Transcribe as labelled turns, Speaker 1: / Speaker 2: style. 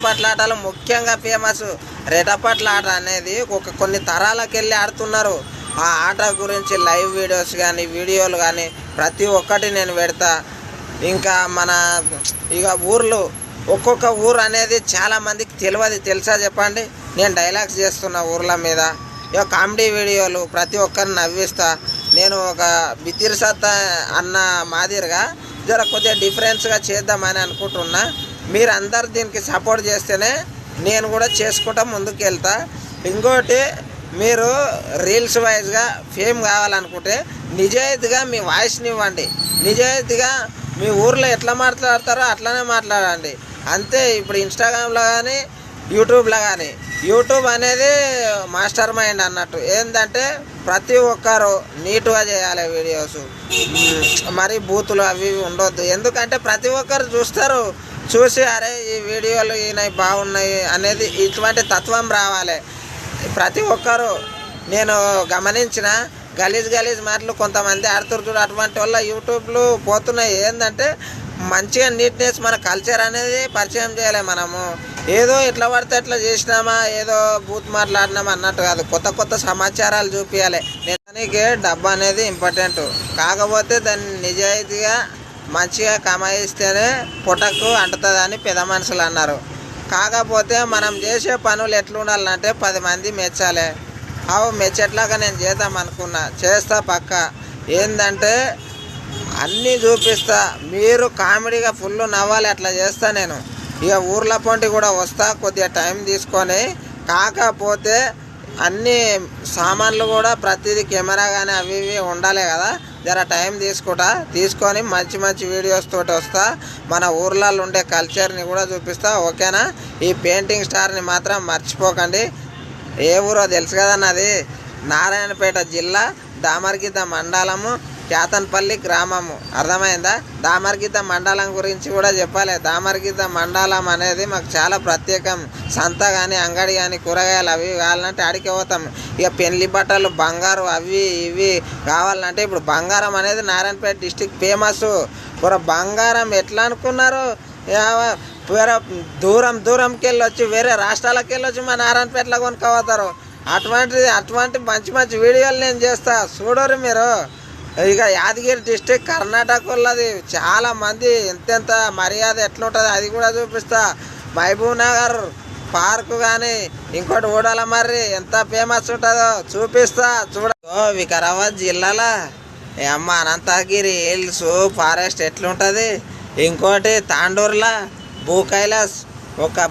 Speaker 1: రెటపట్ల ఆటలు ముఖ్యంగా ఫేమస్. రెటపట్ల ఆట అనేది కొన్ని తరాలకు వెళ్ళి ఆడుతున్నారు. ఆ ఆట గురించి లైవ్ వీడియోస్ కానీ వీడియోలు కానీ ప్రతి ఒక్కటి నేను పెడతా. ఇంకా మన ఇక ఊర్లు ఒక్కొక్క ఊరు అనేది చాలామందికి తెలియదు. తెలుసా చెప్పండి? నేను డైలాగ్స్ చేస్తున్నా ఊర్ల మీద. ఇక కామెడీ వీడియోలు ప్రతి ఒక్కరిని నవ్విస్తా. నేను ఒక బితిర్ సత్తా అన్న మాదిరిగా జర కొద్దిగా డిఫరెన్స్గా చేద్దామని అనుకుంటున్నా. మీరు అందరు దీనికి సపోర్ట్ చేస్తేనే నేను కూడా చేసుకుంటా ముందుకు వెళ్తా. ఇంకోటి, మీరు రీల్స్ వైజ్గా ఫేమ్ కావాలనుకుంటే నిజాయితీగా మీ వాయిస్ని ఇవ్వండి. నిజాయితీగా మీ ఊర్లో ఎట్లా మాట్లాడతారో అట్లనే మాట్లాడండి అంతే. ఇప్పుడు ఇన్స్టాగ్రామ్లో కానీ యూట్యూబ్లో కానీ, యూట్యూబ్ అనేది మాస్టర్ మైండ్ అన్నట్టు. ఏంటంటే ప్రతి ఒక్కరు నీట్గా చేయాలి వీడియోస్. మరి బూతులు అవి ఉండొద్దు. ఎందుకంటే ప్రతి ఒక్కరు చూస్తారు. చూసి అరే ఈ వీడియోలు ఈయనవి బాగున్నాయి అనేది ఇటువంటి తత్వం రావాలి ప్రతి ఒక్కరు. నేను గమనించిన గలీజ్ మాటలు కొంతమంది ఆడుతురు చూడు, అటువంటి వల్ల యూట్యూబ్లు పోతున్నాయి. ఏంటంటే మంచిగా నీట్నెస్ మన కల్చర్ అనేది పరిచయం చేయాలి. మనము ఏదో ఎట్లా పడితే ఎట్లా చేసినామా, ఏదో బూత్ మాట్లాడినామా అన్నట్టు కాదు. కొత్త సమాచారాలు చూపించాలి. దానికి డబ్బు అనేది ఇంపార్టెంట్. కాకపోతే దాన్ని నిజాయితీగా మంచిగా కమాయిస్తేనే పుటకు అంటుతుందని పెద్ద మనుషులు అన్నారు. కాకపోతే మనం చేసే పనులు ఎట్లా ఉండాలంటే 10 మంది మెచ్చాలి. మెచ్చేట్లాగా నేను చేద్దాం అనుకున్నా, చేస్తా పక్క. ఏంటంటే అన్నీ చూపిస్తా. మీరు కామెడీగా ఫుల్ నవ్వాలి, అట్లా చేస్తా నేను. ఇక ఊర్ల పొంటి కూడా వస్తా కొద్దిగా టైం తీసుకొని. కాకపోతే అన్ని సామాన్లు కూడా ప్రతిదీ కెమెరా కానీ అవి ఇవి ఉండాలి కదా. జర టైం తీసుకొని మంచి వీడియోస్ తోటి వస్తా. మన ఊర్లలో ఉండే కల్చర్ని కూడా చూపిస్తా. ఓకేనా? ఈ పెయింటింగ్ స్టార్ని మాత్రం మర్చిపోకండి. ఏ ఊరో తెలుసు కదా నాది? నారాయణపేట జిల్లా, దామర్గిద్ద మండలము, కేతన్పల్లి గ్రామము. అర్థమైందా? దామర్గిద్ద మండలం గురించి కూడా చెప్పాలి. దామర్గిద్ద మండలం అనేది మాకు చాలా ప్రత్యేకం. సంత కానీ అంగడి కానీ కూరగాయలు అవి కావాలంటే ఆడికి పోతాం. ఇక పెళ్లి బట్టలు, బంగారు అవి ఇవి కావాలంటే ఇప్పుడు బంగారం అనేది నారాయణపేట డిస్టిక్ ఫేమస్. బంగారం ఎట్లా అనుకున్నారు? వేరే దూరంకి వెళ్ళొచ్చి, వేరే రాష్ట్రాలకు వెళ్ళొచ్చి మా నారాయణపేటలో కొనుక్కోపోతారు. అటువంటి మంచి వీడియోలు నేను చేస్తా. చూడరు మీరు. ఇక యాదగిరి డిస్టిక్ కర్ణాటక వాళ్ళది. చాలామంది ఎంతెంత మర్యాద ఎట్లుంటుంది అది కూడా చూపిస్తా. మహబూబ్ నగర్ పార్కు కానీ ఇంకోటి ఊడల మర్రి ఎంత ఫేమస్ ఉంటుందో చూపిస్తా. వికారాబాద్ జిల్లాలో అమ్మ అనంతగిరి హిల్స్ ఫారెస్ట్ ఎట్లుంటుంది. ఇంకోటి తాండూరులో భూ కైలాస్ ఒక